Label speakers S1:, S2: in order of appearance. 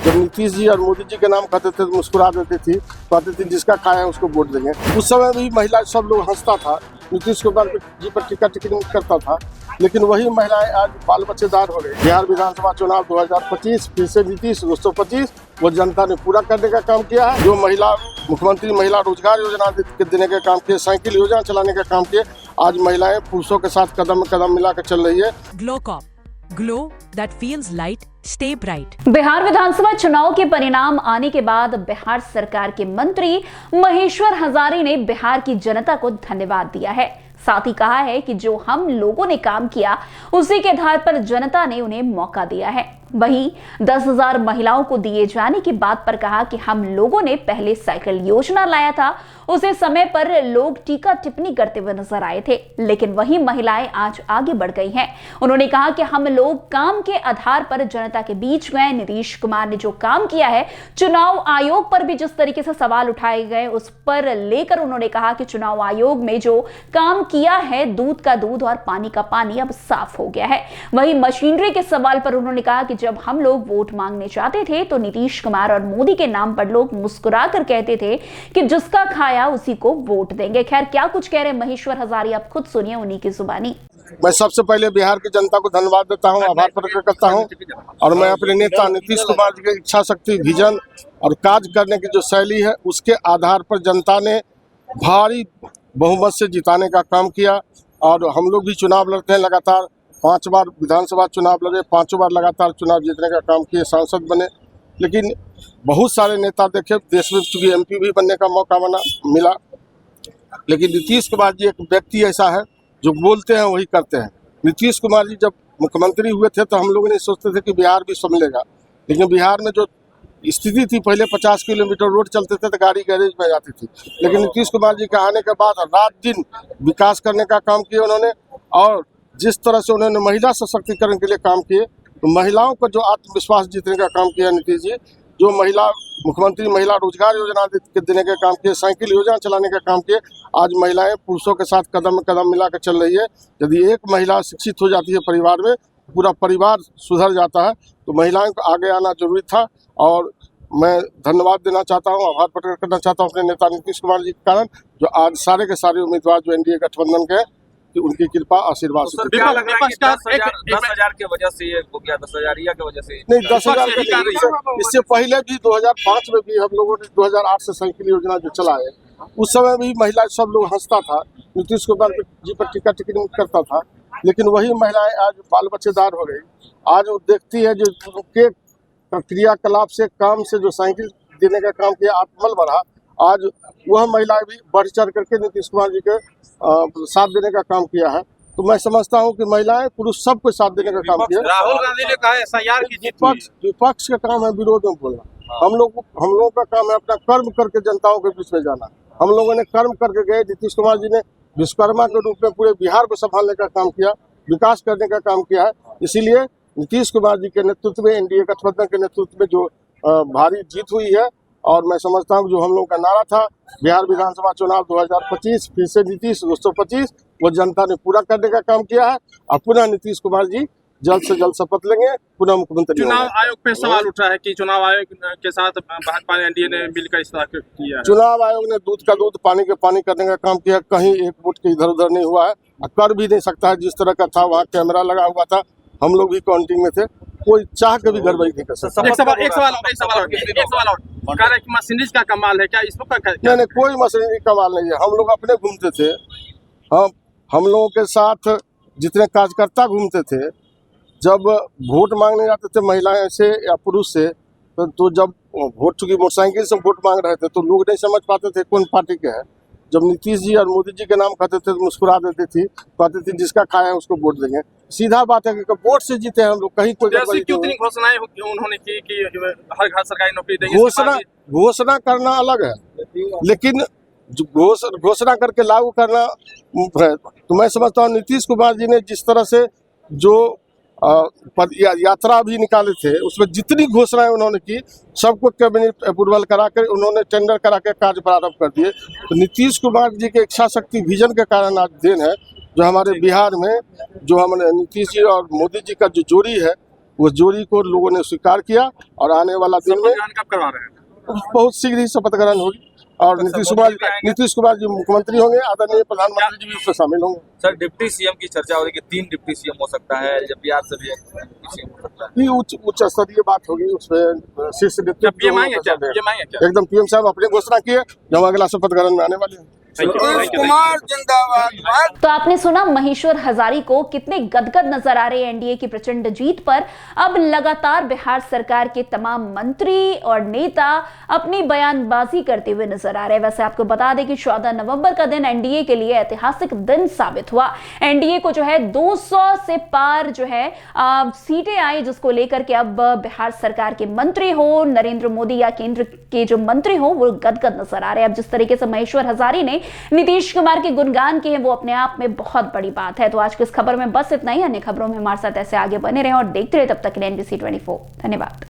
S1: जब नीतीश जी और मोदी जी के नाम कहते थे तो मुस्कुरा देती थी, कहते थे जिसका खाया है उसको वोट देंगे। उस समय भी महिला सब लोग हंसता था, नीतीश कुमार जी पर टिकट करता था, लेकिन वही महिलाएं आज बाल बच्चेदार हो गई। बिहार विधानसभा चुनाव 2025 फिर से नीतीश 225 वो जनता ने पूरा करने का काम किया है। जो महिला मुख्यमंत्री महिला रोजगार योजना देने का काम किए, साइकिल योजना चलाने का काम किए, आज महिलाएं पुरुषों के साथ कदम में कदम मिलाकर चल रही है।
S2: ग्लोकॉप, glow that feels light, stay bright.
S3: Bihar विधानसभा चुनाव के परिणाम आने के बाद बिहार सरकार के मंत्री महेश्वर हजारी ने बिहार की जनता को धन्यवाद दिया है। साथ ही कहा है कि जो हम लोगों ने काम किया उसी के आधार पर जनता ने उन्हें मौका दिया है। वहीं 10,000 महिलाओं को दिए जाने की बात पर कहा कि हम लोगों ने पहले साइकिल योजना लाया था, उसे समय पर लोग टीका टिप्पणी करते हुए नजर आए थे, लेकिन वही महिलाएं आज आगे बढ़ गई हैं। उन्होंने कहा कि हम लोग काम के आधार पर जनता के बीच गए। नीतीश कुमार ने जो काम किया है, चुनाव आयोग पर भी जिस तरीके से सवाल उठाए गए उस पर लेकर उन्होंने कहा कि चुनाव आयोग में जो काम किया है, दूध का दूध और पानी का पानी अब साफ हो गया है। वहीं मशीनरी के सवाल पर उन्होंने कहा कि जब हम लोग वोट मांगने जाते थे तो नीतीश कुमार और मोदी के नाम पर लोग मुस्कुरा कर कहते थे कि जिसका खाया उसी को वोट देंगे। खैर, क्या कुछ कह रहे महेश्वर हजारी, आप खुद सुनिए उन्हीं की जुबानी।
S1: मैं सबसे पहले बिहार की जनता को धन्यवाद देता हूं, आभार प्रकट करता हूं, और मैं अपने नेता नीतीश कुमार जी की इच्छा शक्ति, विजन और कार्य करने की जो शैली है उसके आधार पर जनता ने भारी बहुमत से जिताने का काम किया। और हम लोग भी चुनाव लड़ते हैं, लगातार 5 बार विधानसभा चुनाव लड़े, 5 बार लगातार चुनाव जीतने का काम किए, सांसद बने। लेकिन बहुत सारे नेता देखे, देश में चूंकि MP भी बनने का मौका मिला, लेकिन नीतीश कुमार जी एक व्यक्ति ऐसा है जो बोलते हैं वही करते हैं। नीतीश कुमार जी जब मुख्यमंत्री हुए थे तो हम लोग नहीं सोचते थे कि बिहार भी संभलेगा, लेकिन बिहार में जो स्थिति थी, पहले 50 किलोमीटर रोड चलते थे तो गाड़ी गैरेज में जाती थी, लेकिन नीतीश कुमार जी के आने के बाद रात दिन विकास करने का काम किया उन्होंने। और जिस तरह से उन्होंने महिला सशक्तिकरण के लिए काम किए, तो महिलाओं को जो आत्मविश्वास जीतने का काम किया नीतीश जी, जो महिला मुख्यमंत्री महिला रोजगार योजना देने का काम किए, साइकिल योजना चलाने का काम किए, आज महिलाएं पुरुषों के साथ कदम में कदम मिलाकर चल रही है। यदि एक महिला शिक्षित हो जाती है परिवार में, पूरा परिवार सुधर जाता है। तो महिलाओं को आगे आना जरूरी था, और मैं धन्यवाद देना चाहता हूं, आभार प्रकट करना चाहता हूं अपने नेता नीतीश कुमार जी के कारण, जो आज सारे के सारे उम्मीदवार जो NDA गठबंधन के, कि उनकी कृपा आशीर्वाद से।
S4: क्या लग रहा है कि 10,000 की वजह से ये हो गया, 10,000 की वजह से
S1: नहीं, 10,000 के नहीं, इससे पहले भी 2005 में भी हम लोगों ने 2008 से साइकिल योजना जो चला है, उस समय भी महिला सब लोग हंसता था, नीतीश कुमार जी पर टिकट करता था, लेकिन वही महिलाएं आज बाल बच्चेदार हो गई। आज वो देखती है जो उनके क्रियाकलाप से, काम से जो साइकिल देने का काम किया, आत्मबल बढ़ा, आज वह महिलाएं भी बढ़ चढ़ करके नीतीश कुमार जी के साथ देने का काम किया है। तो मैं समझता हूं कि महिलाएं पुरुष सबको साथ देने का काम किया।
S4: राहुल गांधी ने कहा SIR की
S1: विपक्ष का काम है विरोध में बोलना। हम लोगों का काम है अपना कर्म करके जनताओं के बीच में जाना। हम लोगों ने कर्म करके गए। नीतीश कुमार जी ने विश्वकर्मा के रूप में पूरे बिहार को संभालने का काम किया, विकास करने का काम किया है। इसीलिए नीतीश कुमार जी के नेतृत्व में, NDA गठबंधन के नेतृत्व में जो भारी जीत हुई है, और मैं समझता हूं जो हम लोगों का नारा था बिहार विधानसभा चुनाव 2025 फिर से नीतीश 225, वो जनता ने पूरा करने का काम किया है। और पुनः नीतीश कुमार जी जल्द से जल्द शपथ लेंगे, पुनः मुख्यमंत्री।
S4: चुनाव आयोग पे सवाल उठा है कि चुनाव आयोग के साथ भाजपा NDA ने मिलकर इस तरह किया है।
S1: चुनाव आयोग ने दूध का दूध पानी के पानी करने का काम किया, कहीं एक वोट के इधर उधर नहीं हुआ है, कर भी नहीं सकता है। जिस तरह का था वहाँ कैमरा लगा हुआ था, हम लोग भी काउंटिंग में थे, कोई चाह के भी गड़बड़ी नहीं कर सकता।
S4: एक सवाल और कह रहे कि मशीनरी का कमाल है, क्या इसमें
S1: नहीं, कोई मशीनरी कमाल नहीं है। हम लोग अपने घूमते थे, हम लोगों के साथ जितने कार्यकर्ता घूमते थे, जब वोट मांगने जाते थे महिलाएं से या पुरुष से, तो जब वोट, चूंकि मोटरसाइकिल से वोट मांग रहे थे तो लोग नहीं समझ पाते थे कौन पार्टी के है। जब नीतीश जी और मोदी जी के नाम कहते थे तो मुस्कुरा देती थी, कहते थे जिसका खाया है उसको वोट देंगे। सीधा बात है कि वोट से जीते हैं हम लोग, कहीं कोई
S4: घोषणाएं उन्होंने की कि हर घर सरकारी नौकरी देंगे।
S1: घोषणा करना अलग है, लेकिन घोषणा करके लागू करना है। तो मैं समझता हूँ नीतीश कुमार जी ने जिस तरह से जो यात्रा भी निकाले थे, उसमें जितनी घोषणाएं उन्होंने की, सबको कैबिनेट अप्रूवल करा कर उन्होंने टेंडर करा के कार्य प्रारंभ कर दिए। तो नीतीश कुमार जी के इच्छा शक्ति, विजन के कारण आज देन है जो हमारे बिहार में, जो हमारे नीतीश जी और मोदी जी का जो जोड़ी है, उस जोड़ी को लोगों ने स्वीकार किया और आने वाला दिन में
S4: शपथ ग्रहण कब करवा रहे हैं?
S1: बहुत शीघ्र ही शपथ ग्रहण होगी और नीतीश कुमार जी मुख्यमंत्री होंगे, आदरणीय प्रधानमंत्री जी भी उसमें शामिल होंगे।
S5: सर डिप्टी सीएम की चर्चा हो रही है कि 3 डिप्टी सीएम हो सकता है, जब बिहार से भी डिप्टी सीएम हो सकता है।
S1: ये उच्च स्तरीय बात होगी, उसमें शीर्ष
S4: क्या पीएम आएंगे क्या?
S1: एकदम पीएम साहब अपने घोषणा किए, जब अगला शपथ ग्रहण में आने वाले हैं।
S5: कुमार जिंदाबाद।
S3: तो आपने सुना महेश्वर हजारी को कितने गदगद नजर आ रहे हैं एनडीए की प्रचंड जीत पर। अब लगातार बिहार सरकार के तमाम मंत्री और नेता अपनी बयानबाजी करते हुए नजर आ रहे हैं। वैसे आपको बता दें कि 14 नवंबर का दिन एनडीए के लिए ऐतिहासिक दिन साबित हुआ। एनडीए को जो है 200 से पार जो है सीटें आई, जिसको लेकर के अब बिहार सरकार के मंत्री हो, नरेंद्र मोदी या केंद्र के जो मंत्री हो, वो गदगद नजर आ रहे हैं। अब जिस तरीके से महेश्वर हजारी ने नीतीश कुमार के गुणगान किए हैं, वो अपने आप में बहुत बड़ी बात है। तो आज की इस खबर में बस इतना ही। अन्य खबरों में हमारे साथ ऐसे आगे बने रहें और देखते रहे। तब तक के लिए NBC 24 धन्यवाद।